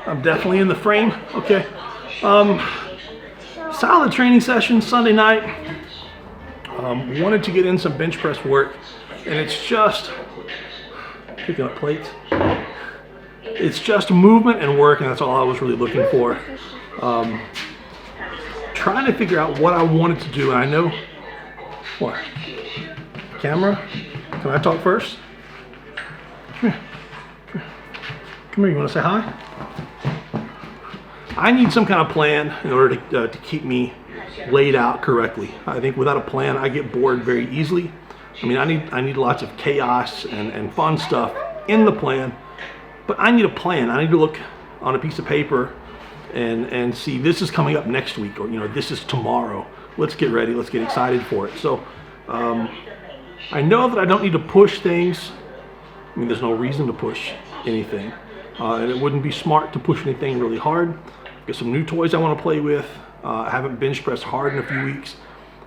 I'm definitely in the frame. Okay. Solid training session Sunday night. Wanted to get in some bench press work, and it's just picking up plates. It's just movement and work, and that's all I was really looking for. Trying to figure out what I wanted to do, and I know what. Camera, can I talk first? Come here. Come here, you want to say hi? I need some kind of plan in order to keep me laid out correctly. I think without a plan, I get bored very easily. I mean, I need lots of chaos and fun stuff in the plan, but I need a plan. I need to look on a piece of paper and see, this is coming up next week, or this is tomorrow. Let's get ready. Let's get excited for it. So I know that I don't need to push things. I mean, there's no reason to push anything, and it wouldn't be smart to push anything really hard. Got some new toys I want to play with. I haven't bench pressed hard in a few weeks.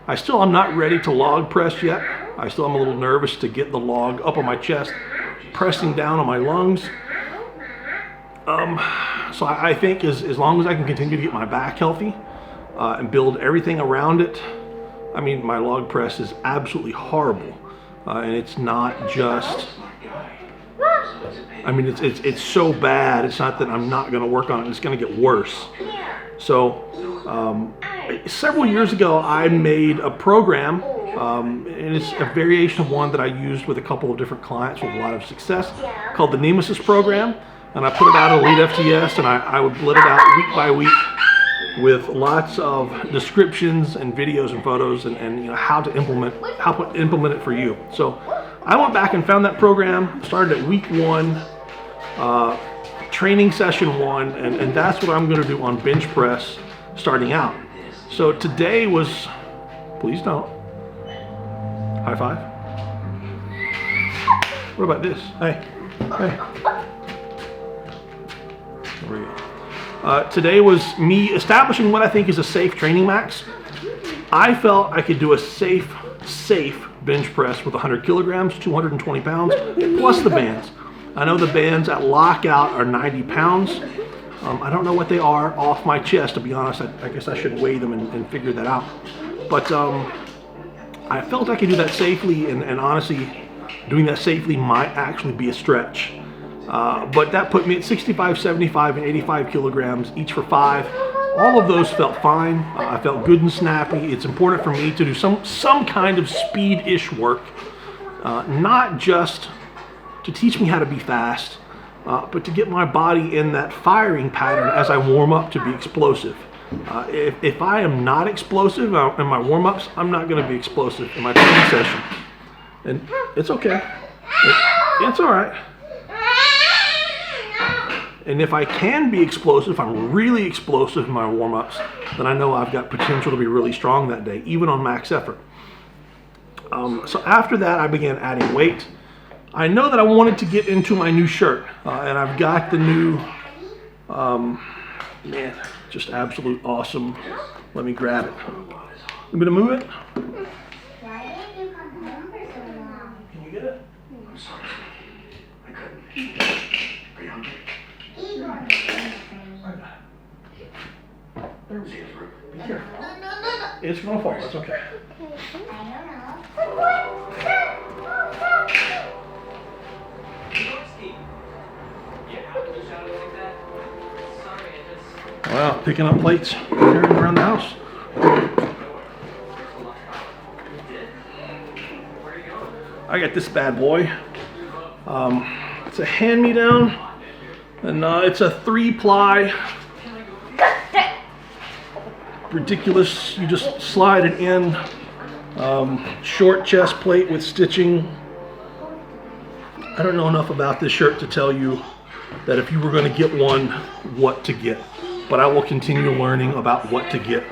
I'm not ready to log press yet. I still am a little nervous to get the log up on my chest, pressing down on my lungs. So I think as long as I can continue to get my back healthy and build everything around it. I mean, my log press is absolutely horrible, and it's not just. I mean, it's so bad. It's not that I'm not going to work on it. It's going to get worse. So several years ago, I made a program, and it's a variation of one that I used with a couple of different clients with a lot of success, called the Nemesis program. And I put it out at Elite FTS, and I would let it out week by week with lots of descriptions and videos and photos and how to implement it for you. So I went back and found that program, started at week 1, training session 1, and that's what I'm going to do on bench press starting out. So today was, please don't, high five. What about this? Hey. There we go. Today was me establishing what I think is a safe training max. I felt I could do a safe bench press with 100 kilograms, 220 pounds, plus the bands. I know the bands at lockout are 90 pounds. I don't know what they are off my chest, to be honest. I guess I should weigh them and figure that out. But I felt I could do that safely, and honestly, doing that safely might actually be a stretch. But that put me at 65, 75, and 85 kilograms, each for 5. All of those felt fine. I felt good and snappy. It's important for me to do some kind of speed-ish work, not just to teach me how to be fast, but to get my body in that firing pattern as I warm up to be explosive. If I am not explosive in my warm-ups, I'm not going to be explosive in my training session. And it's okay. It's all right. And if I can be explosive, if I'm really explosive in my warm-ups, then I know I've got potential to be really strong that day, even on max effort. So after that, I began adding weight. I know that I wanted to get into my new shirt, and I've got the new, man, just absolute awesome. Let me grab it. You want me to move it? Why did you come home for so long? Can you get it? I'm sorry, I couldn't. Are you hungry? There we See go. the fruit. Be careful. No. It's gonna fall. It's okay. Wow, picking up plates, carrying around the house. I got this bad boy. It's a hand-me-down, and it's a 3-ply. Ridiculous. You just slide it in. Short chest plate with stitching. I don't know enough about this shirt to tell you that if you were going to get one, what to get. But I will continue learning about what to get.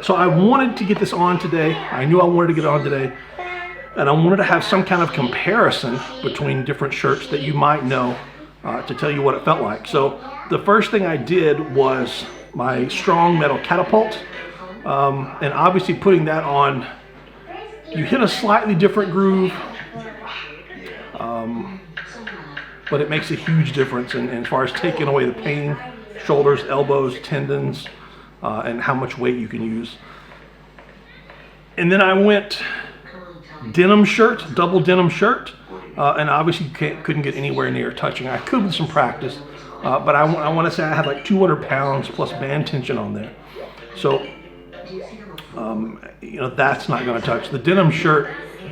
So I wanted to get this on today. I knew I wanted to get it on today. And I wanted to have some kind of comparison between different shirts that you might know to tell you what it felt like. So the first thing I did was my Strong Metal Catapult. And obviously putting that on, you hit a slightly different groove. but it makes a huge difference in as far as taking away the pain, shoulders, elbows, tendons, and how much weight you can use. And then I went denim shirt, double denim shirt, and obviously couldn't get anywhere near touching. I could with some practice, but I want to say I had like 200 pounds plus band tension on there. So, that's not going to touch. The denim shirt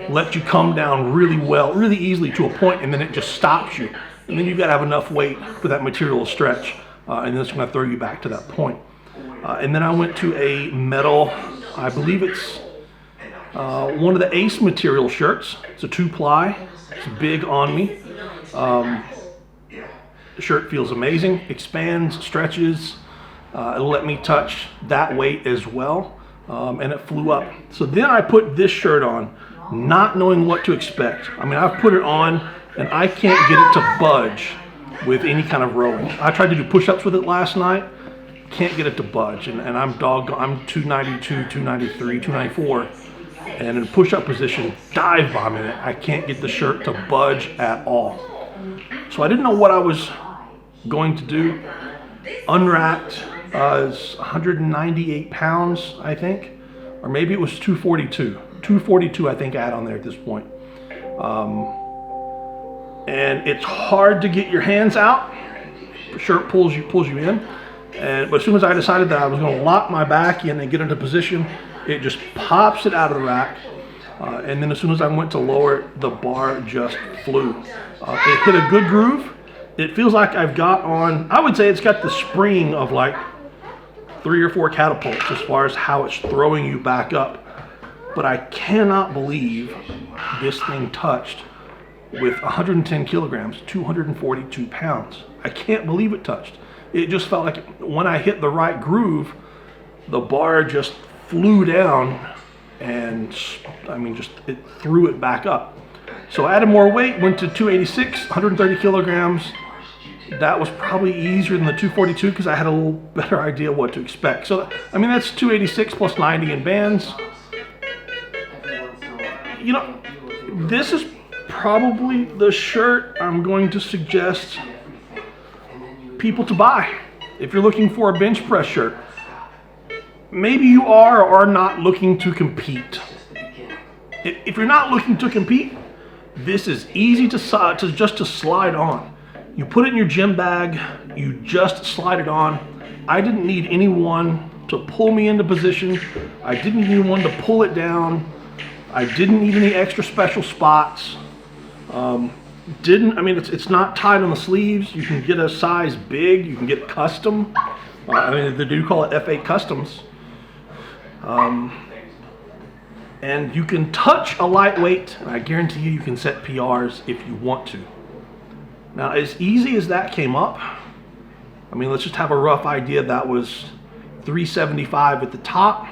lets you come down really well, really easily to a point, and then it just stops you. And then you've got to have enough weight for that material to stretch, and then it's going to throw you back to that point. And then I went to a metal, I believe it's one of the Ace material shirts. It's a 2-ply. It's big on me. The shirt feels amazing, expands, stretches. It'll let me touch that weight as well, and it flew up. So then I put this shirt on, not knowing what to expect. I mean, I've put it on, and I can't get it to budge with any kind of rowing. I tried to do push-ups with it last night, can't get it to budge, and I'm 292, 293, 294, and in push-up position, dive bombing it. I can't get the shirt to budge at all. So I didn't know what I was going to do. Unwrapped is 198 pounds, I think, or maybe it was 242. 242, I think, I had on there at this point. And it's hard to get your hands out. The shirt pulls you in. But as soon as I decided that I was going to lock my back in and get into position, it just pops it out of the rack. And then as soon as I went to lower it, the bar just flew. It hit a good groove. It feels like I've got on, I would say it's got the spring of like 3 or 4 catapults as far as how it's throwing you back up. But I cannot believe this thing touched with 110 kilograms, 242 pounds. I can't believe it touched. It just felt like when I hit the right groove, the bar just flew down, and I mean, just it threw it back up. So I added more weight, went to 286, 130 kilograms. That was probably easier than the 242 because I had a little better idea what to expect. So, I mean, that's 286 plus 90 in bands. This is probably the shirt I'm going to suggest people to buy. If you're looking for a bench press shirt, maybe you are or are not looking to compete. If you're not looking to compete, this is easy to slide on. You put it in your gym bag, you just slide it on. I didn't need anyone to pull me into position. I didn't need anyone to pull it down. I didn't need any extra special spots. It's not tied on the sleeves. You can get a size big, you can get custom. They do call it F8 Customs. And you can touch a lightweight, and I guarantee you can set PRs if you want to. Now, as easy as that came up, let's just have a rough idea. That was 375 at the top.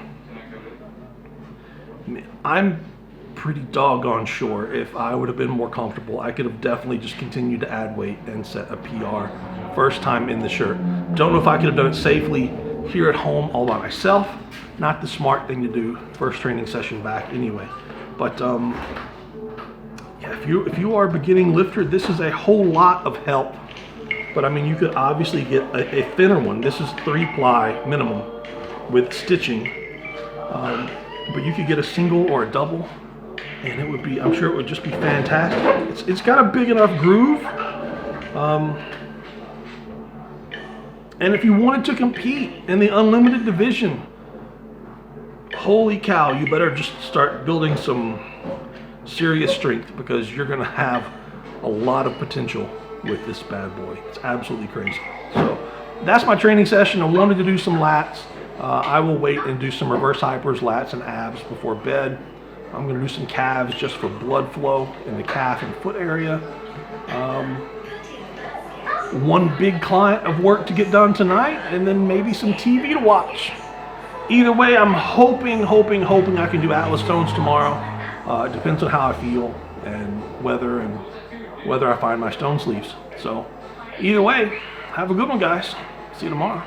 I'm pretty doggone sure if I would have been more comfortable, I could have definitely just continued to add weight and set a PR first time in the shirt. Don't know if I could have done it safely here at home all by myself. Not the smart thing to do first training session back anyway. But if you are a beginning lifter, this is a whole lot of help. But you could obviously get a thinner one. This is 3-ply minimum with stitching. But you could get a single or a double, and it would be, I'm sure it would just be fantastic. It's got a big enough groove. And if you wanted to compete in the unlimited division, holy cow, you better just start building some serious strength, because you're gonna have a lot of potential with this bad boy. It's absolutely crazy. So that's my training session. I wanted to do some lats. I will wait and do some reverse hypers, lats, and abs before bed. I'm gonna do some calves just for blood flow in the calf and foot area. One big client of work to get done tonight, and then maybe some TV to watch. Either way, I'm hoping I can do Atlas stones tomorrow. It depends on how I feel and whether I find my stone sleeves. So either way, have a good one, guys. See you tomorrow.